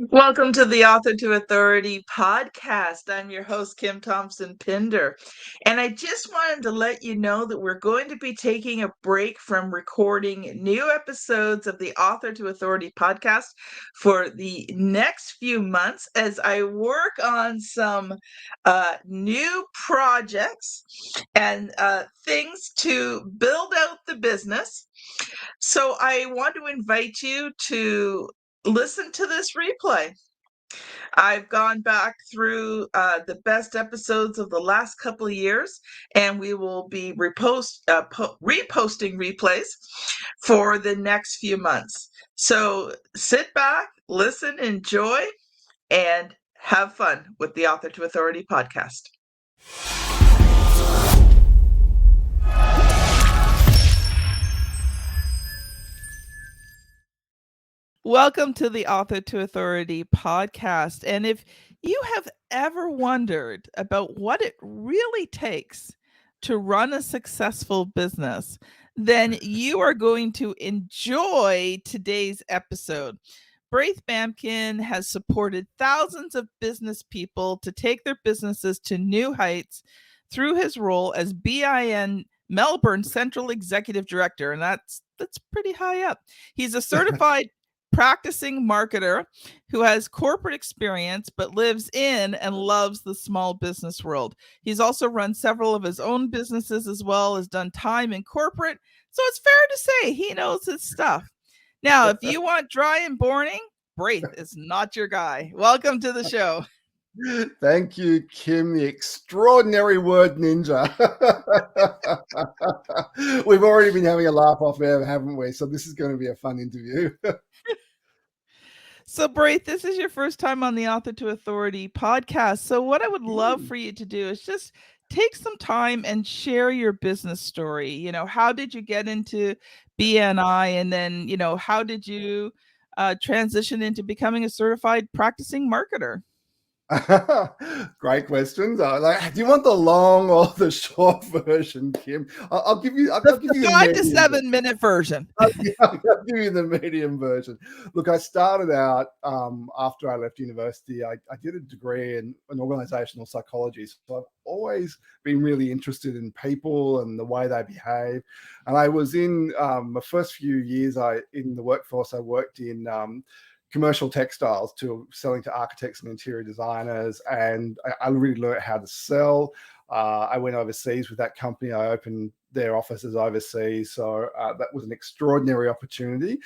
Welcome to the Author to Authority podcast. I'm your host, Kim Thompson-Pinder. And I just wanted to let you know that we're going to be taking a break from recording new episodes of the Author to Authority podcast for the next few months as I work on some new projects and things to build out the business. So I want to invite you to listen to this replay. I've gone back through the best episodes of the last couple of years, and we will be reposting replays for the next few months. So sit back, listen, enjoy, and have fun with the Author to Authority podcast. Welcome to the Author to Authority podcast. And if you have ever wondered about what it really takes to run a successful business, then you are going to enjoy today's episode. Braith Bamkin has supported thousands of business people to take their businesses to new heights through his role as BIN Melbourne Central Executive Director, and that's pretty high up. He's a certified practicing marketer who has corporate experience but lives in and loves the small business world. He's also run several of his own businesses as well as done time in corporate. So it's fair to say he knows his stuff. Now, if you want dry and boring, Braith is not your guy. Welcome to the show. Thank you, Kim, the extraordinary word ninja. We've already been having a laugh off air, haven't we? So this is going to be a fun interview. So, Braith, this is your first time on the Author to Authority podcast. So what I would love for you to do is just take some time and share your business story. You know, how did you get into BNI? And then, how did you transition into becoming a certified practicing marketer? Great questions. Do you want the long or the short version, Kim? I'll give you. I'll give you the 5 to 7 minute version. I'll give you the medium version. Look, I started out after I left university. I did a degree in organizational psychology, so I've always been really interested in people and the way they behave. And I was in my first few years. In the workforce, I worked in commercial textiles selling to architects and interior designers. And I really learned how to sell. I went overseas with that company. I opened their offices overseas. So that was an extraordinary opportunity.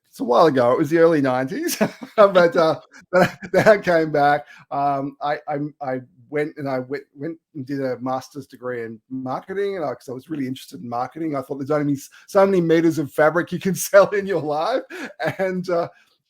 It's a while ago. It was the early 90s. but then I came back. I went and did a master's degree in marketing, and because I was really interested in marketing. I thought there's only so many meters of fabric you can sell in your life.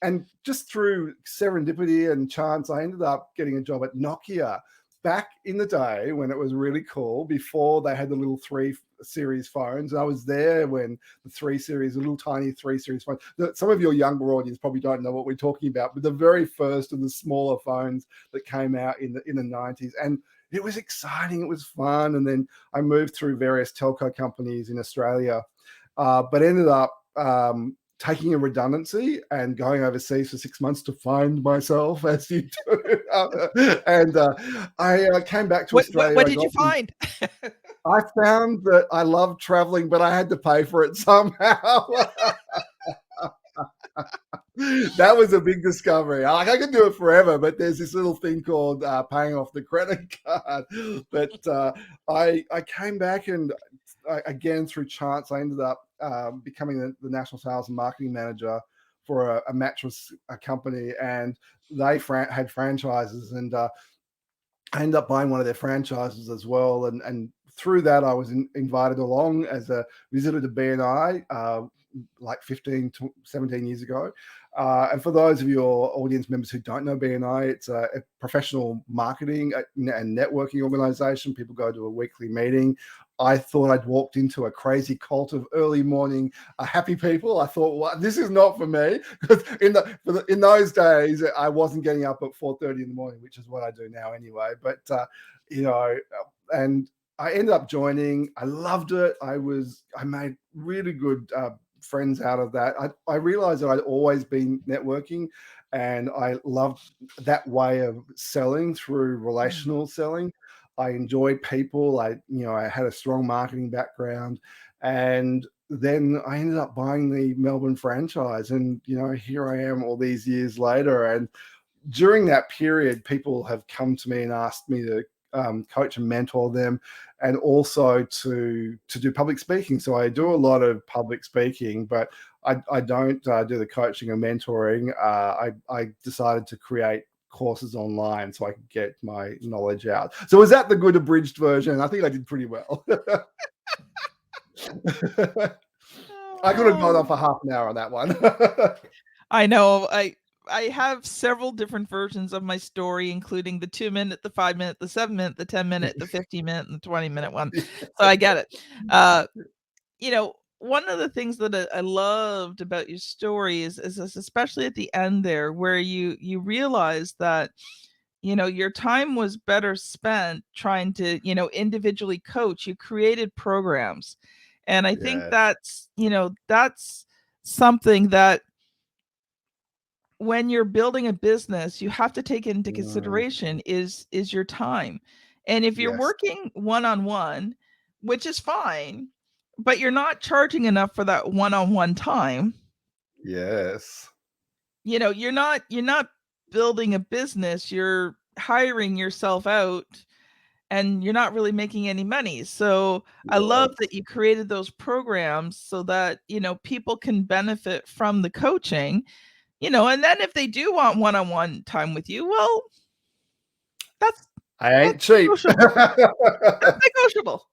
And just through serendipity and chance, I ended up getting a job at Nokia back in the day when it was really cool, before they had the little 3 series phones. And I was there when the 3 series, the little tiny 3 series phone. Some of your younger audience probably don't know what we're talking about, but the very first of the smaller phones that came out in the 90s. And it was exciting. It was fun. And then I moved through various telco companies in Australia, but ended up taking a redundancy and going overseas for 6 months to find myself, as you do. I came back to Australia. What did you find? I found that I loved traveling, but I had to pay for it somehow. That was a big discovery. I could do it forever, but there's this little thing called paying off the credit card. But I came back, and again, through chance, I ended up becoming the national sales and marketing manager for a mattress company, and they had franchises, and I ended up buying one of their franchises as well. And through that, I was invited along as a visitor to BNI like 15 to 17 years ago. And for those of your audience members who don't know BNI, it's a professional marketing and networking organization. People go to a weekly meeting. I thought I'd walked into a crazy cult of early morning happy people. I thought, well, this is not for me. Because in those days, I wasn't getting up at 4:30 in the morning, which is what I do now anyway. But, and I ended up joining. I loved it. I made really good friends out of that. I realized that I'd always been networking, and I loved that way of selling through Mm. relational selling. I enjoyed people. I had a strong marketing background, and then I ended up buying the Melbourne franchise, and here I am all these years later. And during that period, people have come to me and asked me to coach and mentor them, and also to do public speaking. So I do a lot of public speaking, but I don't do the coaching and mentoring. I decided to create courses online so I could get my knowledge out. So was that the good abridged version? I think I did pretty well. I could have gone on Oh, for half an hour on that one. I know. I have several different versions of my story, including the 2-minute, the 5-minute, the 7-minute, the 10-minute, the 15-minute, and the 20-minute one. So I get it. One of the things that I loved about your story is this, especially at the end there, where you realize that your time was better spent trying to individually coach. You created programs, and I think Yeah. that's something that when you're building a business, you have to take into Mm, consideration is your time. And if you're yes. working one-on-one, which is fine, but you're not charging enough for that one-on-one time, Yes. you're not building a business, you're hiring yourself out and you're not really making any money. So I love Yes. that you created those programs so that, people can benefit from the coaching. And then if they do want one-on-one time with you, well, that's I that's ain't cheap. negotiable. That's negotiable.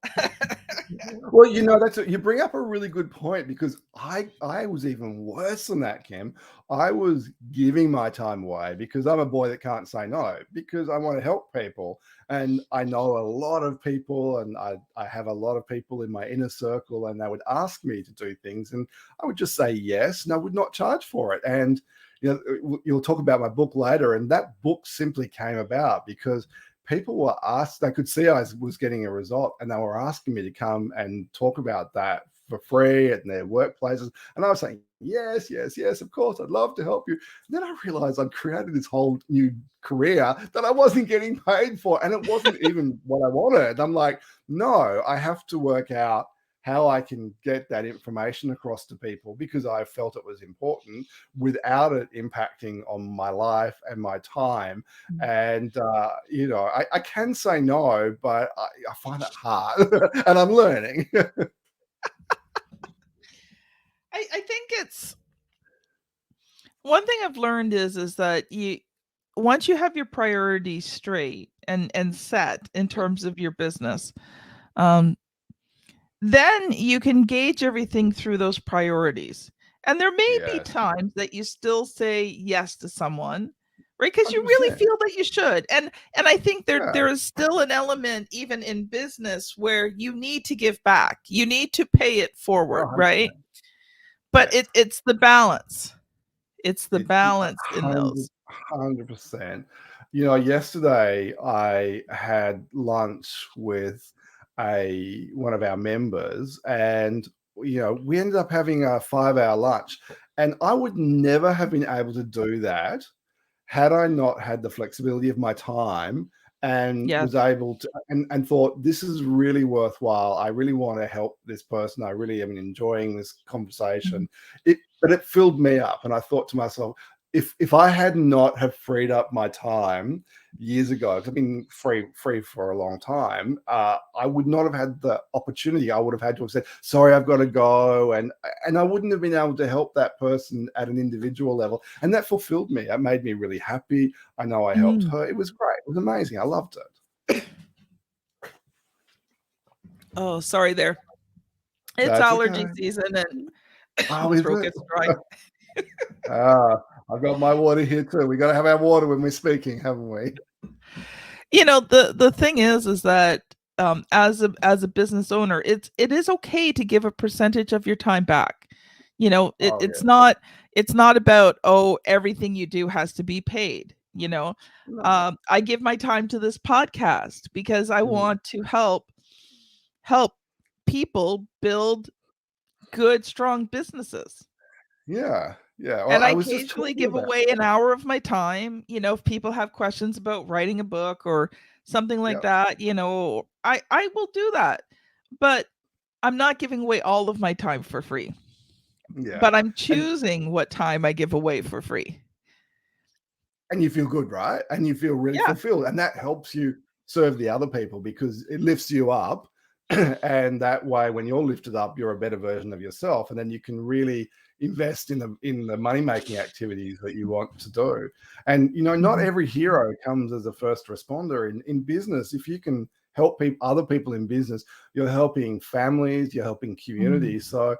Well, you bring up a really good point, because I was even worse than that, Kim. I was giving my time away because I'm a boy that can't say no, because I want to help people. And I know a lot of people, and I have a lot of people in my inner circle, and they would ask me to do things, and I would just say yes, and I would not charge for it. And you'll talk about my book later, and that book simply came about because people were asked, they could see I was getting a result, and they were asking me to come and talk about that for free at their workplaces. And I was saying, yes, yes, yes, of course, I'd love to help you. And then I realized I'd created this whole new career that I wasn't getting paid for, and it wasn't even what I wanted. I'm like, no, I have to work out how I can get that information across to people, because I felt it was important without it impacting on my life and my time. And I can say no, but I find it hard, and I'm learning. I think it's one thing I've learned is that you once you have your priorities straight and set in terms of your business, um, then you can gauge everything through those priorities. And there may be Yes, times that you still say yes to someone, right? Because you really 100%. feel that you should. And I think there Yeah. is still an element even in business where you need to give back. You need to pay it Oh, forward, right? 100%. But Yes. it's the balance. It's the It balance in 100 those. 100%. Yesterday I had lunch with a one of our members, and we ended up having a 5-hour lunch, and I would never have been able to do that had I not had the flexibility of my time, and Yes. was able to, and thought, this is really worthwhile. I really want to help this person. I really am enjoying this Mhm. conversation. But it filled me up, and I thought to myself, if I had not have freed up my time years ago, 'cause I've been free for a long time, I would not have had the opportunity. I would have had to have said, sorry, I've got to go, and I wouldn't have been able to help that person at an individual level. And that fulfilled me. It made me really happy. I know I helped Mm. her. It was great. It was amazing. I loved it. Oh, sorry there. It's That's allergy okay. season and Oh, my is throat it? gets dry. I've got my water here too. We got to have our water when we're speaking, haven't we? The thing is that as a business owner, it is okay to give a percentage of your time back. Oh It's yeah. not about, oh, everything you do has to be paid. No. I give my time to this podcast because I Mm. want to help people build good, strong businesses. Yeah. Yeah. Well, And I I was just occasionally talking give about away an hour of my time, if people have questions about writing a book or something like yeah, that, I will do that. But I'm not giving away all of my time for free. yeah. But I'm And choosing what time I give away for free. and you feel good, right? And you feel really Yeah. fulfilled. And that helps you serve the other people because it lifts you up. And that way, when you're lifted up, you're a better version of yourself. And then you can really invest in the money-making activities that you want to do. And not Mhm. every hero comes as a first responder in business. If you can help other people in business, you're helping families, you're helping Mhm. communities. So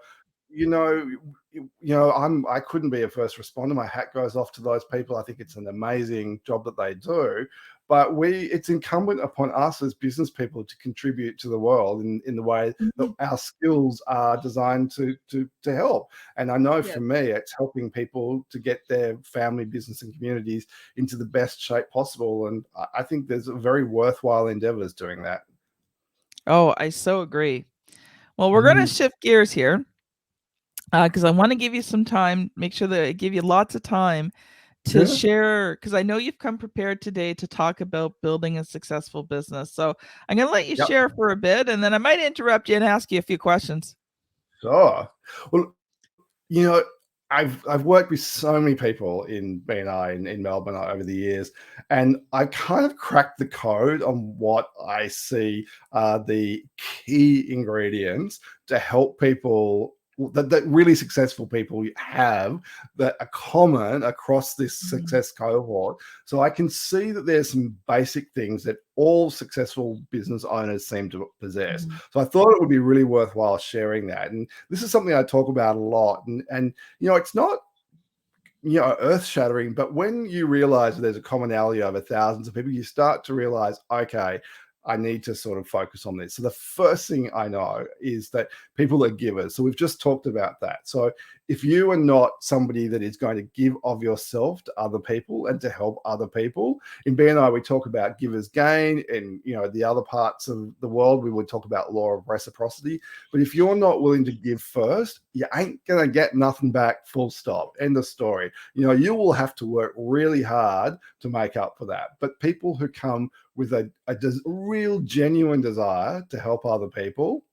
you know, I couldn't be a first responder. My hat goes off to those people. I think it's an amazing job that they do. But it's incumbent upon us as business people to contribute to the world in the way that Mhm. our skills are designed to help. And I know for Yes. me, it's helping people to get their family, business, and communities into the best shape possible. And I think there's a very worthwhile endeavors doing that. Oh, I so agree. Well, we're going to Mhm. shift gears here because I want to give you some time, make sure that I give you lots of time to Yeah. share, because I know you've come prepared today to talk about building a successful business. So I'm going to let you Yep. share for a bit, and then I might interrupt you and ask you a few questions. Sure. Well, You know, I've worked with so many people in BNI in Melbourne over the years, and I kind of cracked the code on what I see are the key ingredients to help people that really successful people have that are common across this Mhm. success cohort. So I can see that there's some basic things that all successful business owners seem to possess. Mhm. So I thought it would be really worthwhile sharing that. And this is something I talk about a lot. And it's not earth shattering, but when you realize there's a commonality over thousands of people, you start to realize, okay, I need to sort of focus on this. So the first thing I know is that people are givers. So we've just talked about that. So if you are not somebody that is going to give of yourself to other people and to help other people, in BNI we talk about givers gain, and the other parts of the world we would talk about law of reciprocity. But if you're not willing to give first, you ain't gonna get nothing back. Full stop. End of story. You will have to work really hard to make up for that. But people who come with a real genuine desire to help other people,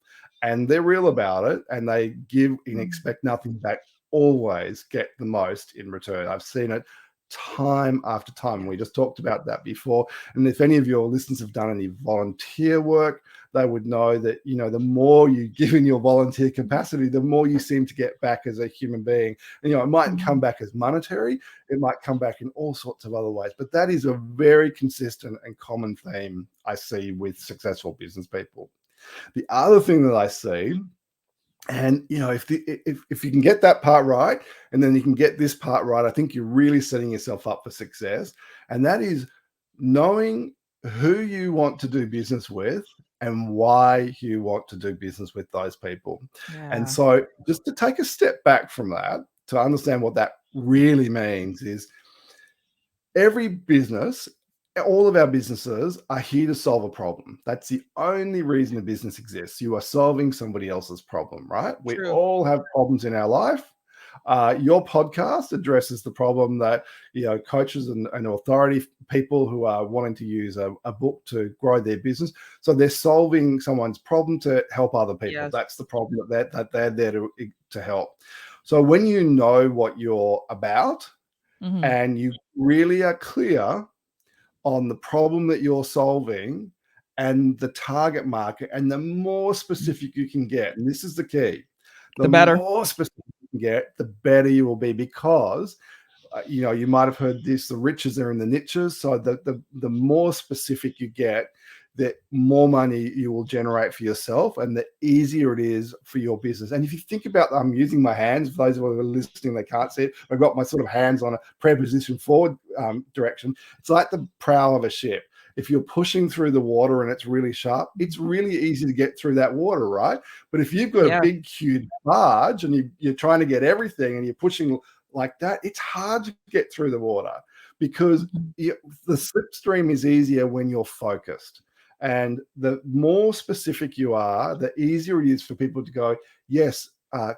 and they're real about it, and they give and Mhm. expect nothing back, always get the most in return. I've seen it time after time. Yeah. We just talked about that before. And if any of your listeners have done any volunteer work, they would know that the more you give in your volunteer capacity, the more you seem to get back as a human being. And it mightn't come Mhm. back as monetary, it might come back in all sorts of other ways. But that is a very consistent and common theme I see with successful business people. The other thing that I see, and if you can get that part right, and then you can get this part right, I think you're really setting yourself up for success. And that is knowing who you want to do business with and why you want to do business with those people. And Yeah. so just to take a step back from that, to understand what that really means, is every business, all of our businesses are here to solve a problem. That's the only reason a business exists. You are solving somebody else's problem, right? We True. all have problems in our life. Your podcast addresses the problem that coaches and authority people who are wanting to use a book to grow their business. So they're solving someone's problem to help other people. Yes. That's the problem that they're there to help. So when you know what you're about, Mhm. and you really are clear on the problem that you're solving and the target market, and the more specific you can get, and this is the key, the The better. more specific you can get, the better you will be, because you might have heard this: the riches are in the niches. So the more specific you get, the more money you will generate for yourself, and the easier it is for your business. And if you think about, I'm using my hands. For those who are listening, they can't see it. I've got my sort of hands on a preposition forward direction. It's like the prow of a ship. If you're pushing through the water and it's really sharp, it's really easy to get through that water, right? But if you've got a Yeah. big, huge barge and you're trying to get everything and you're pushing like that, it's hard to get through the water, because Mhm. the slipstream is easier when you're focused. And the more specific you are, the easier it is for people to go, yes,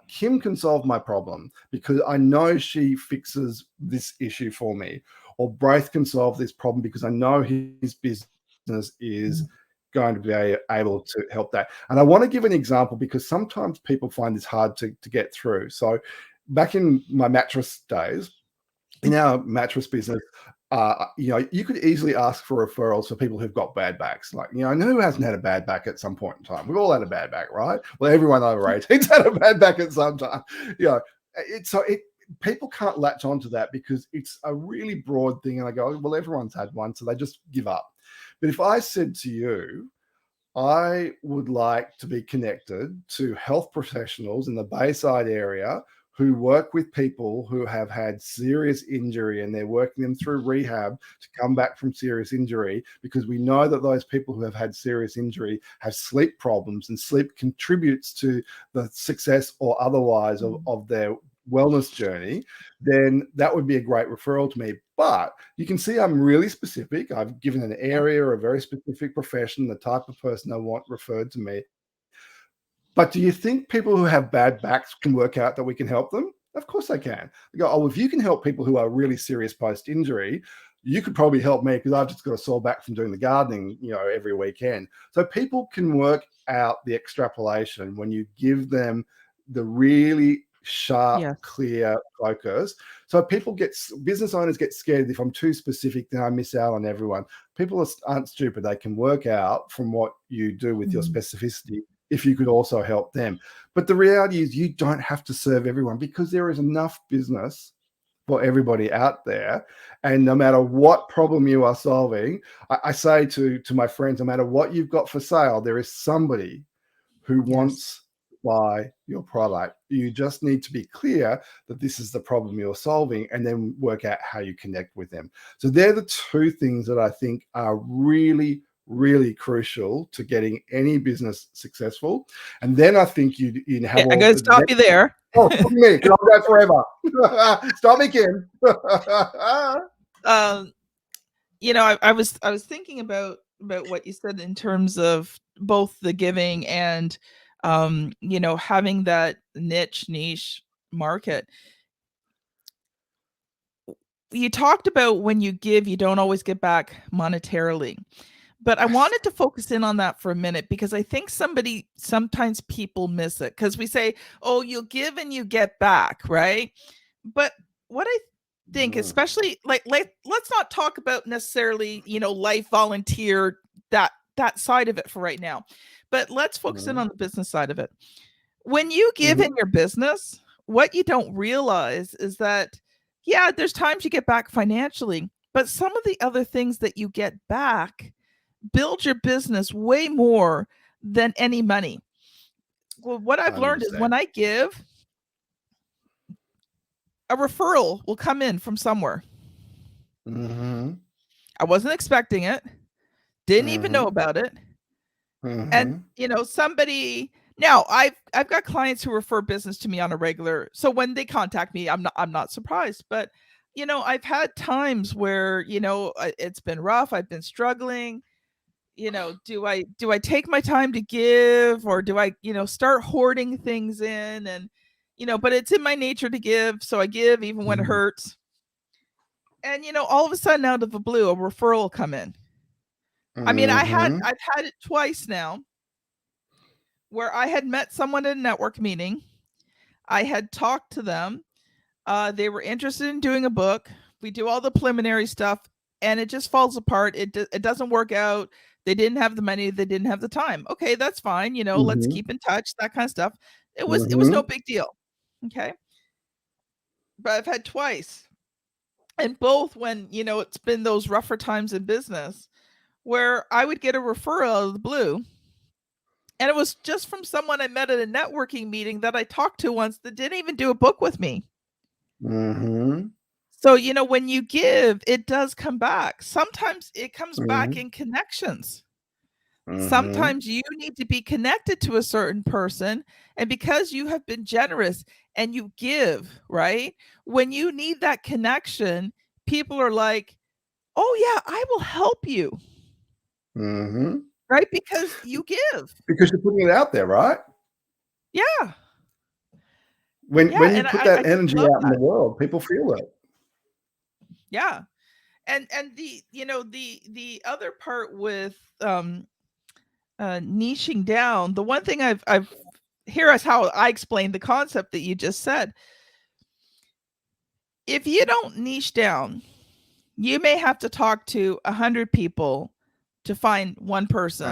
Kim can solve my problem because I know she fixes this issue for me, or Braith can solve this problem because I know his business is going to be able to help that. And I want to give an example because sometimes people find this hard to get through. So back in my mattress days, in our mattress business, you could easily ask for referrals for people who've got bad backs. Like, who hasn't had a bad back at some point in time? We've all had a bad back, right? Well, everyone over 18's had a bad back at some time. People can't latch onto that because it's a really broad thing. And I go, well, everyone's had one, so they just give up. But if I said to you, I would like to be connected to health professionals in the Bayside area who work with people who have had serious injury and they're working them through rehab to come back from serious injury, because we know that those people who have had serious injury have sleep problems, and sleep contributes to the success or otherwise of their wellness journey, then that would be a great referral to me. But you can see I'm really specific. I've given an area, a very specific profession, the type of person I want referred to me. But do you think people who have bad backs can work out that we can help them? Of course they can. They go, oh, if you can help people who are really serious post-injury, you could probably help me because I've just got a sore back from doing the gardening, every weekend. So people can work out the extrapolation when you give them the really sharp, clear focus. So business owners get scared if I'm too specific, then I miss out on everyone. People aren't stupid. They can work out from what you do with your specificity if you could also help them. But the reality is you don't have to serve everyone because there is enough business for everybody out there. And no matter what problem you are solving, I say to my friends, no matter what you've got for sale, there is somebody who wants to buy your product. You just need to be clear that this is the problem you're solving and then work out how you connect with them. So they're the two things that I think are really, really crucial to getting any business successful. And then I think you have I'm going to stop you there. Oh, stop me, because I'll go forever. Stop me, Kim. I was thinking about what you said in terms of both the giving and having that niche market. You talked about when you give, you don't always get back monetarily. But I wanted to focus in on that for a minute because I think sometimes people miss it because we say, oh, you'll give and you get back, right? But what I think, especially let's not talk about necessarily, life volunteer, that side of it for right now, but let's focus in on the business side of it. When you give in your business, what you don't realize is that, there's times you get back financially, but some of the other things that you get back build your business way more than any money. Well, what I've learned is when I give, a referral will come in from somewhere. I wasn't expecting it, didn't even know about it. And somebody, now I've got clients who refer business to me on a regular, so when they contact me, I'm not surprised. But I've had times where it's been rough, I've been struggling. Do I take my time to give, or do I start hoarding things in? And but it's in my nature to give, so I give even when it hurts. And all of a sudden, out of the blue, a referral will come in. I mean, I've had it twice now where I had met someone at a network meeting. I had talked to them. They were interested in doing a book. We do all the preliminary stuff and it just falls apart. It doesn't work out. They didn't have the money. They didn't have the time. Okay, that's fine. Let's keep in touch, that kind of stuff. It was no big deal. Okay. But I've had twice. And both when, it's been those rougher times in business where I would get a referral out of the blue. And it was just from someone I met at a networking meeting that I talked to once that didn't even do a book with me. So, when you give, it does come back. Sometimes it comes back in connections. Sometimes you need to be connected to a certain person. And because you have been generous and you give, right? When you need that connection, people are like, oh, yeah, I will help you. Right? Because you give. Because you're putting it out there, right? Yeah. When you And put I that just energy love out in the that. world, people feel it. Yeah. And the, you know, the other part with niching down, the one thing I've here is how I explain the concept that you just said. If you don't niche down, you may have to talk to 100 people to find one person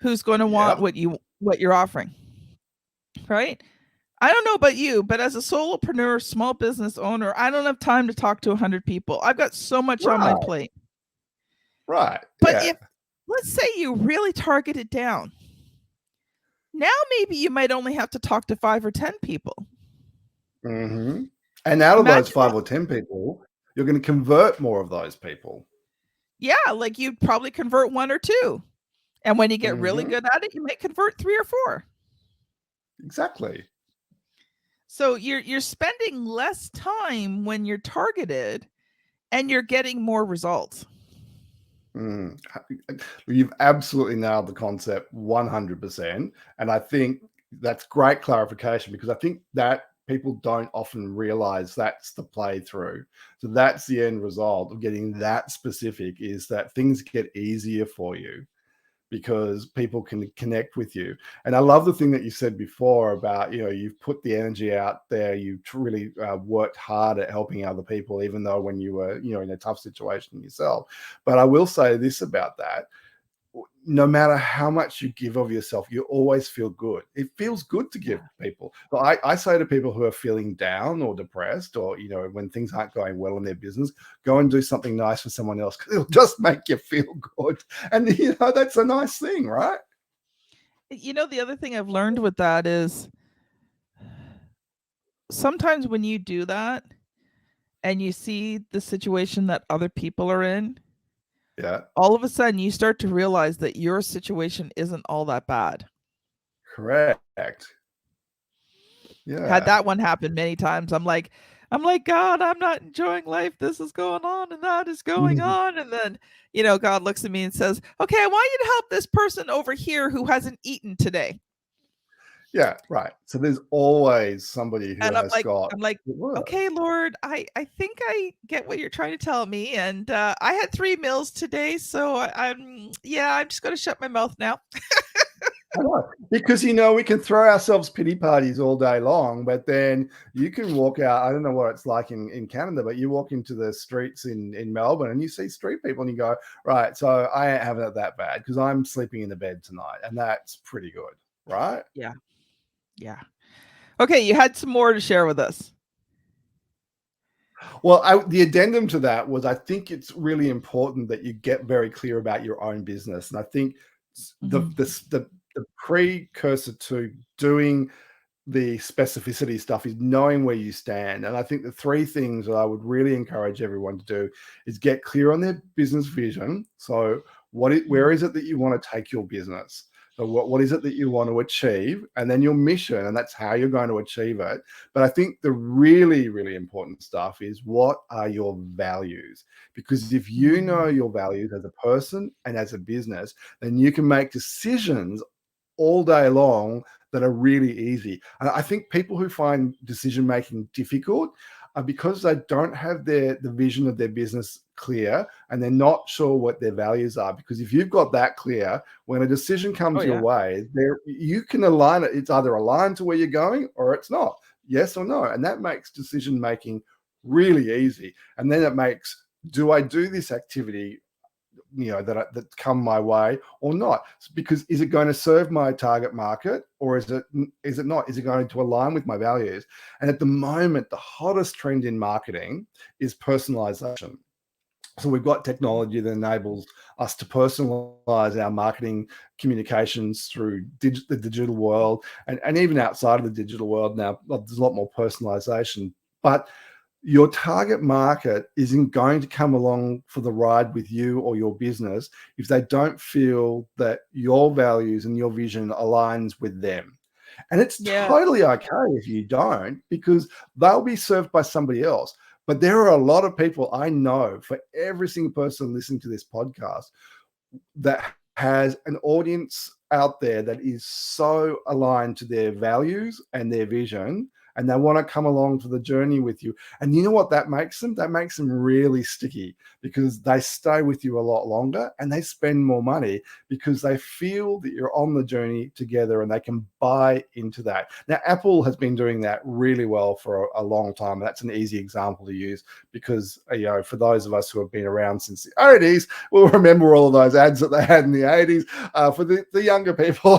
who's going to want Yep. what you're offering, right? I don't know about you, but as a solopreneur, small business owner, I don't have time to talk to 100 people. I've got so much on my Right. plate. Right. But Yeah. if, let's say you really target it down, now maybe you might only have to talk to 5 or 10 people. Mm-hmm. And out of those Imagine 5 or 10 people, you're going to convert more of those people. Yeah, like you'd probably convert 1 or 2. And when you get really Mm-hmm. good at it, you might convert 3 or 4. Exactly. So you're spending less time when you're targeted and you're getting more results. Mm. You've absolutely nailed the concept 100%. And I think that's great clarification, because I think that people don't often realize that's the playthrough. So that's the end result of getting that specific, is that things get easier for you because people can connect with you. And I love the thing that you said before about, you've put the energy out there, you've really worked hard at helping other people, even though when you were, in a tough situation yourself. But I will say this about that: no matter how much you give of yourself, you always feel good. It feels good to give people. So I say to people who are feeling down or depressed, or, when things aren't going well in their business, go and do something nice for someone else, because it'll just make you feel good. And, that's a nice thing, right? You know, the other thing I've learned with that is sometimes when you do that and you see the situation that other people are in, Yeah, all of a sudden you start to realize that your situation isn't all that bad. correct. Had Yeah. that one happen many times. I'm like, God, I'm not enjoying life. This is going on and that is going Mhm. on. And then, God looks at me and says, okay, I want you to help this person over here who hasn't eaten today. Yeah, right. So there's always somebody who And has got I'm like, it work. okay, Lord, I think I get what you're trying to tell me. And I had 3 meals today. So I'm just going to shut my mouth now. I know. Because, we can throw ourselves pity parties all day long, but then you can walk out. I don't know what it's like in Canada, but you walk into the streets in Melbourne and you see street people and you go, right, so I ain't having it that bad because I'm sleeping in the bed tonight. And that's pretty good, right? Yeah. Yeah. Okay. You had some more to share with us. Well, the addendum to that was, I think it's really important that you get very clear about your own business. And I think the, Mhm. the precursor to doing the specificity stuff is knowing where you stand. And I think the 3 things that I would really encourage everyone to do is get clear on their business vision. So where is it that you want to take your business? So what is it that you want to achieve? And then your mission, and that's how you're going to achieve it. But I think the really, really important stuff is, what are your values? Because if you know your values as a person and as a business, then you can make decisions all day long that are really easy. And I think people who find decision making difficult are because they don't have the vision of their business clear, and they're not sure what their values are. Because if you've got that clear, when a decision Oh comes your yeah. way, there you can align it. It's either aligned to where you're going or it's not. Yes or no. And that makes decision making really easy. And then it makes, do I do this activity that come my way or not? Because is it going to serve my target market, or is it not? Is it going to align with my values? And at the moment, the hottest trend in marketing is personalization. So we've got technology that enables us to personalize our marketing communications through the digital world, and even outside of the digital world now, there's a lot more personalization. But your target market isn't going to come along for the ride with you or your business if they don't feel that your values and your vision aligns with them. And it's Yeah. totally okay if you don't, because they'll be served by somebody else. But there are a lot of people I know, for every single person listening to this podcast, that has an audience out there that is so aligned to their values and their vision, and they want to come along for the journey with you. And you know what that makes them? That makes them really sticky, because they stay with you a lot longer and they spend more money because they feel that you're on the journey together and they can buy into that. Now, Apple has been doing that really well for a long time. That's an easy example to use because, for those of us who have been around since the 80s, we'll remember all of those ads that they had in the 80s. For the younger people,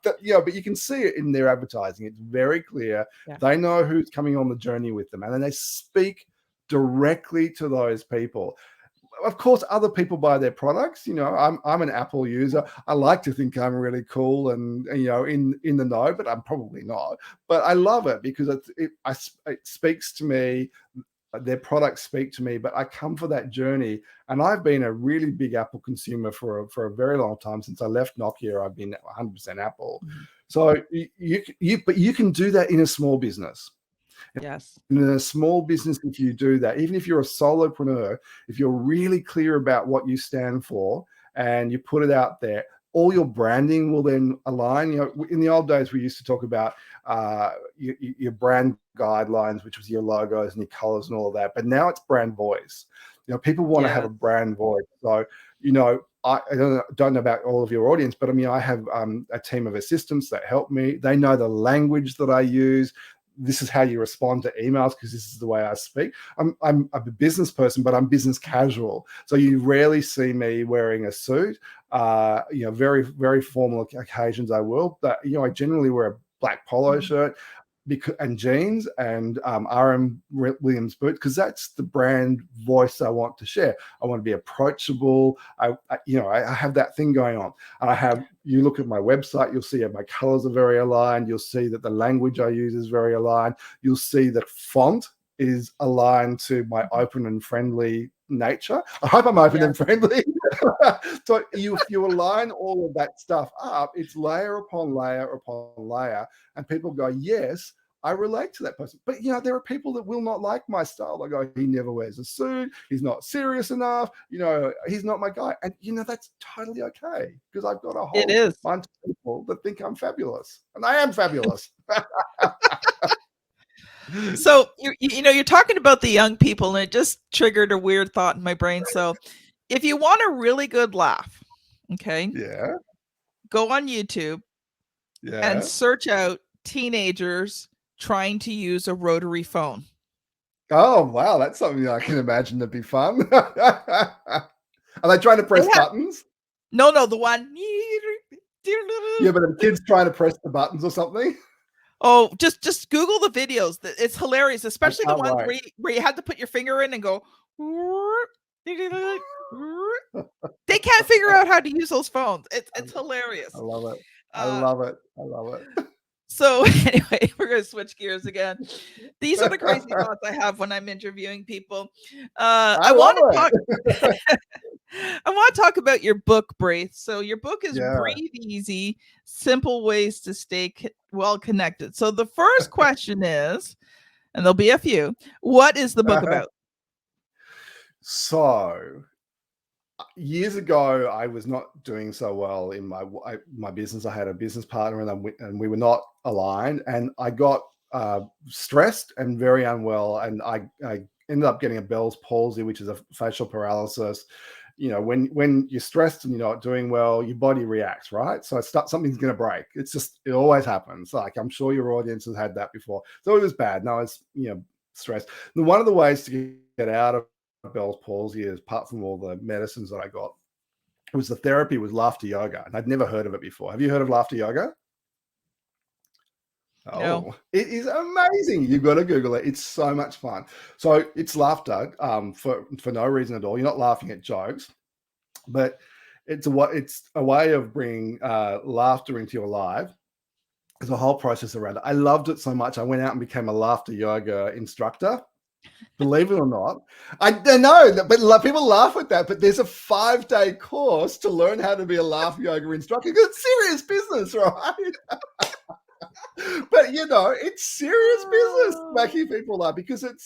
but you can see it in their advertising. It's very clear. Yeah. They know who's coming on the journey with them, and then they speak directly to those people. Of course, other people buy their products. I'm an Apple user. I like to think I'm really cool and in the know, but I'm probably not. But I love it because it speaks to me. Their products speak to me, but I come for that journey. And I've been a really big Apple consumer for a very long time. Since I left Nokia, I've been 100% Apple. Mm-hmm. So you can do that in a small business. Yes. In a small business, if you do that, even if you're a solopreneur, if you're really clear about what you stand for and you put it out there, all your branding will then align. In the old days, we used to talk about your brand guidelines, which was your logos and your colors and all of that. But now it's brand voice. People want to have a brand voice. So, I don't know about all of your audience, but I have a team of assistants that help me. They know the language that I use. This is how you respond to emails because this is the way I speak. I'm a business person, but I'm business casual. So you rarely see me wearing a suit. Very, very formal occasions I will. But, I generally wear a black polo shirt and jeans and RM Williams boots, because that's the brand voice I want to share. I want to be approachable. I have that thing going on. And you look at my website, you'll see my colors are very aligned. You'll see that the language I use is very aligned. You'll see that font is aligned to my open and friendly nature. I hope I'm open and friendly. So if you align all of that stuff up, it's layer upon layer upon layer, and people go, yes, I relate to that person. But there are people that will not like my style. They go, he never wears a suit, he's not serious enough, he's not my guy. And that's totally okay, because I've got a whole bunch of people that think I'm fabulous, and I am fabulous. So you're talking about the young people, and it just triggered a weird thought in my brain. So if you want a really good laugh, okay, go on YouTube and search out teenagers trying to use a rotary phone. Oh wow, that's something I can imagine to be fun. Are they trying to press buttons? No, the one. Yeah, but are the kids trying to press the buttons or something? Oh, just Google the videos. It's hilarious, especially the ones where you had to put your finger in and go. They can't figure out how to use those phones. It's hilarious. I love it. I love it. So anyway, we're going to switch gears again. These are the crazy thoughts I have when I'm interviewing people. I want to talk about your book, Braith. So your book is Breathe Easy, Simple Ways to Stay Well Connected. So the first question is, and there'll be a few, what is the book about? So years ago, I was not doing so well in my business. I had a business partner and we were not aligned, and I got stressed and very unwell, and I ended up getting a Bell's palsy, which is a facial paralysis. When you're stressed and you're not doing well, your body reacts, right? So something's going to break. It always happens. Like, I'm sure your audience has had that before. So it was bad. No, it's stressed. And one of the ways to get out of Bell's palsy is, apart from all the medicines that I got, the therapy was laughter yoga. And I'd never heard of it before. Have you heard of laughter yoga? Oh, no. It is amazing. You've got to Google it. It's so much fun. So it's laughter for no reason at all. You're not laughing at jokes, but it's a way of bringing laughter into your life. There's a whole process around it. I loved it so much. I went out and became a laughter yoga instructor. Believe it or not. I know, but people laugh at that, but there's a 5-day course to learn how to be a laughter yoga instructor. It's serious business, right? But it's serious business Oh, making people laugh, because it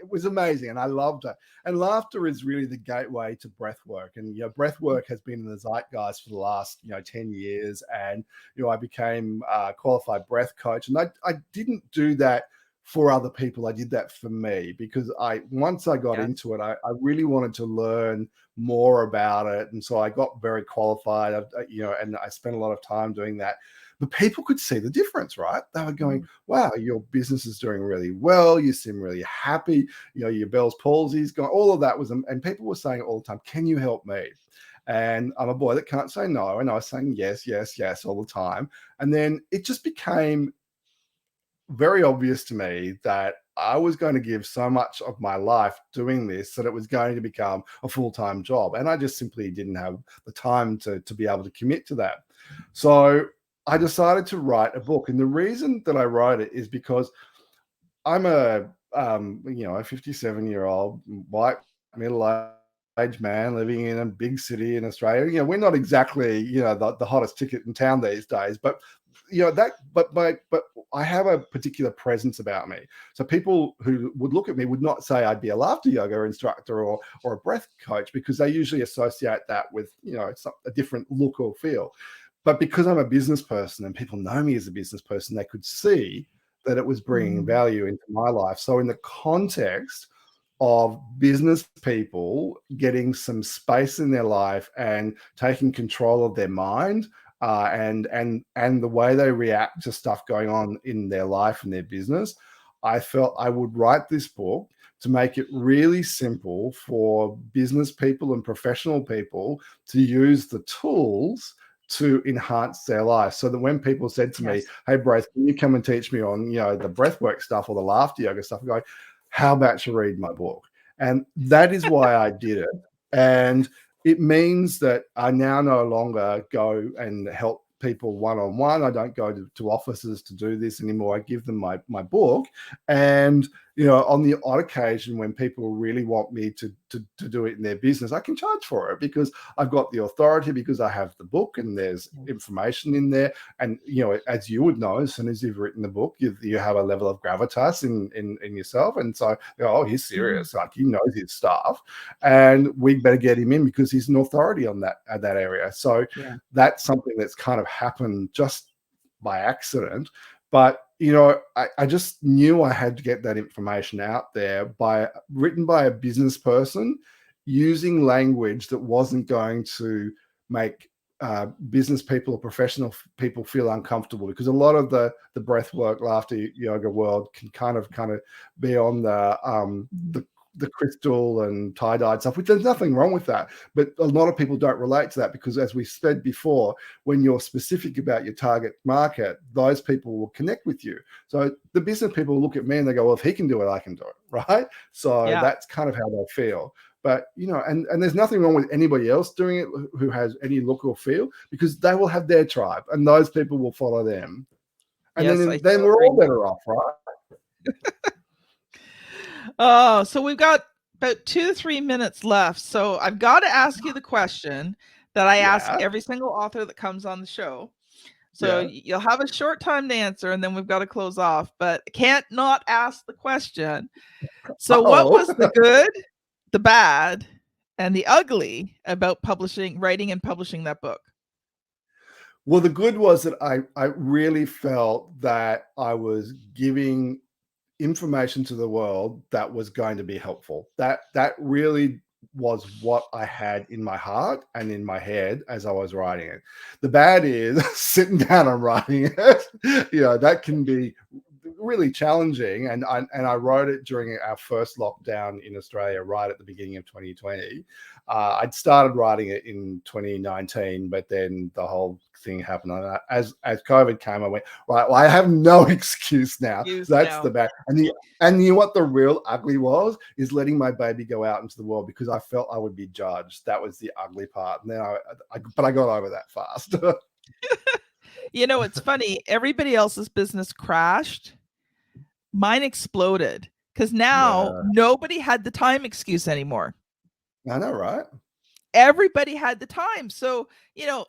was amazing and I loved it. And laughter is really the gateway to breath work. And breath work has been in the zeitgeist for the last 10 years. And I became a qualified breath coach. And I didn't do that for other people. I did that for me, because once I got yes. into it, I really wanted to learn more about it. And so I got very qualified, and I spent a lot of time doing that. But people could see the difference, right? They were going, wow, your business is doing really well. You seem really happy. Your Bell's palsy's gone. All of that was, and people were saying all the time, can you help me? And I'm a boy that can't say no. And I was saying yes, yes, yes all the time. And then it just became very obvious to me that I was going to give so much of my life doing this that it was going to become a full-time job. And I just simply didn't have the time to be able to commit to that. So I decided to write a book. And the reason that I wrote it is because I'm a 57-year-old white middle-aged man living in a big city in Australia. We're not exactly the hottest ticket in town these days, but but I have a particular presence about me. So people who would look at me would not say I'd be a laughter yoga instructor or a breath coach, because they usually associate that with a different look or feel. But because I'm a business person and people know me as a business person, they could see that it was bringing value into my life. So in the context of business people getting some space in their life and taking control of their mind, and the way they react to stuff going on in their life and their business, I felt I would write this book to make it really simple for business people and professional people to use the tools to enhance their life. So that when people said to me, hey, Braith, can you come and teach me on, the breathwork stuff or the laughter yoga stuff? I'm going, how about you read my book? And that is why I did it. And it means that I now no longer go and help people one-on-one. I don't go to offices to do this anymore. I give them my book. And on the odd occasion when people really want me to do it in their business, I can charge for it, because I've got the authority, because I have the book and there's information in there. And as you would know, as soon as you've written the book, you have a level of gravitas in yourself. And so, oh, he's serious, like he knows his stuff, and we better get him in because he's an authority on that area. So that's something that's kind of happened just by accident. But I just knew I had to get that information out there, written by a business person, using language that wasn't going to make business people or professional people feel uncomfortable, because a lot of the breath work, laughter yoga world can kind of be on the crystal and tie-dyed stuff, which there's nothing wrong with that. But a lot of people don't relate to that, because as we said before, when you're specific about your target market, those people will connect with you. So the business people look at me and they go, well, if he can do it, I can do it, right? So that's kind of how they feel. But and there's nothing wrong with anybody else doing it who has any look or feel, because they will have their tribe and those people will follow them. And then we're all better off, right? Oh, so we've got about 2 to 3 minutes left. So I've got to ask you the question that I ask every single author that comes on the show. So you'll have a short time to answer, and then we've got to close off. But can't not ask the question. So what was the good, the bad, and the ugly about writing and publishing that book? Well, the good was that I really felt that I was giving information to the world that was going to be helpful. That really was what I had in my heart and in my head as I was writing it. The bad is sitting down and writing it. That can be really challenging. And I wrote it during our first lockdown in Australia, right at the beginning of 2020. I'd started writing it in 2019, but then the whole thing happened. And as COVID came, I went, right, well, I have no excuse now. That's the bad. And you know what the real ugly was, is letting my baby go out into the world, because I felt I would be judged. That was the ugly part. And then but I got over that fast. It's funny. Everybody else's business crashed. Mine exploded, because now nobody had the time excuse anymore. I know, right? Everybody had the time. So,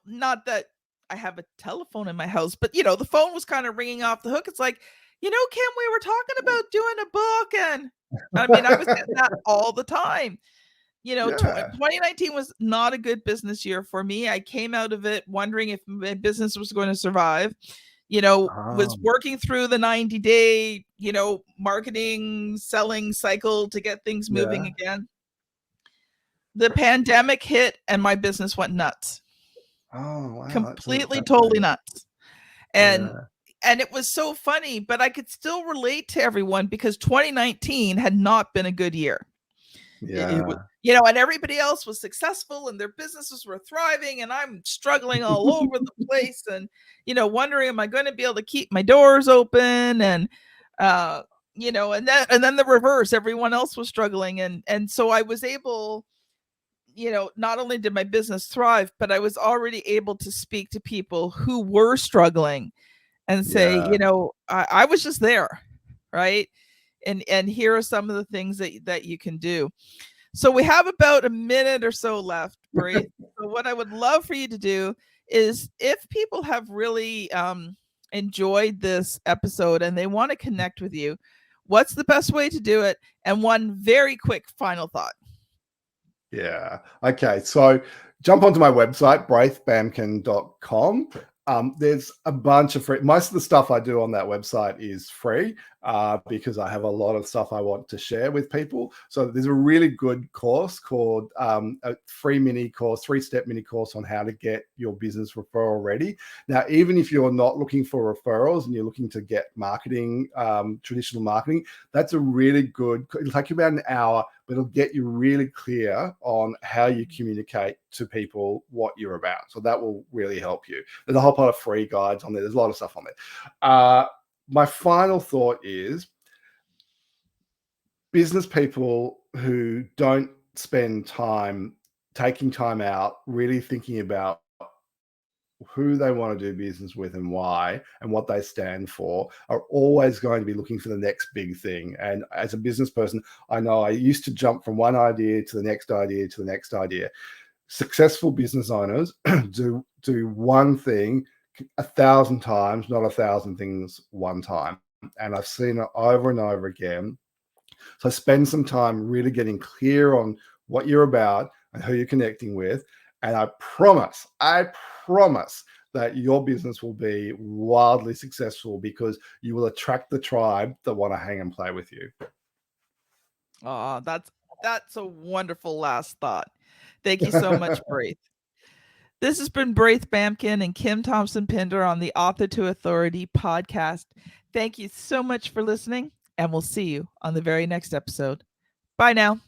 not that I have a telephone in my house, but you know, the phone was kind of ringing off the hook. It's like, you know, Kim, we were talking about doing a book. And I mean, I was getting that all the time. You know, Yeah. 2019 was not a good business year for me. I came out of it wondering if my business was going to survive. You know, was working through the 90-day, you know, marketing, selling cycle to get things moving again. The pandemic hit and my business went nuts. Oh, wow. Completely, totally nuts. And it was so funny, but I could still relate to everyone because 2019 had not been a good year. It was, you know, and everybody else was successful and their businesses were thriving, and I'm struggling all over the place, and you know, wondering, am I going to be able to keep my doors open? And you know, and then the reverse, everyone else was struggling, and so I was able, you know, not only did my business thrive, but I was already able to speak to people who were struggling and say, you know, I was just there, right? And here are some of the things that you can do. So we have about a minute or so left, Braith. So what I would love for you to do is, if people have really enjoyed this episode and they want to connect with you, what's the best way to do it? And one very quick final thought. Yeah. Okay. So jump onto my website, braithbamkin.com. There's a bunch of free, most of the stuff I do on that website is free because I have a lot of stuff I want to share with people. So there's a really good course called a free mini course, 3-step mini course on how to get your business referral ready. Now, even if you're not looking for referrals and you're looking to get marketing, traditional marketing, that's a really good, it'll take you about an hour, but it'll get you really clear on how you communicate to people what you're about. So that will really help you. There's a whole lot of free guides on there. There's a lot of stuff on there. My final thought is, business people who don't spend time taking time out, really thinking about who they want to do business with and why and what they stand for, are always going to be looking for the next big thing. And as a business person, I know I used to jump from one idea to the next idea to the next idea. Successful business owners do one thing 1,000 times, not 1,000 things one time. And I've seen it over and over again. So spend some time really getting clear on what you're about and who you're connecting with. And I promise that your business will be wildly successful because you will attract the tribe that want to hang and play with you. Oh, that's a wonderful last thought. Thank you so much, Braith. This has been Braith Bamkin and Kim Thompson-Pinder on the Author to Authority podcast. Thank you so much for listening, and we'll see you on the very next episode. Bye now.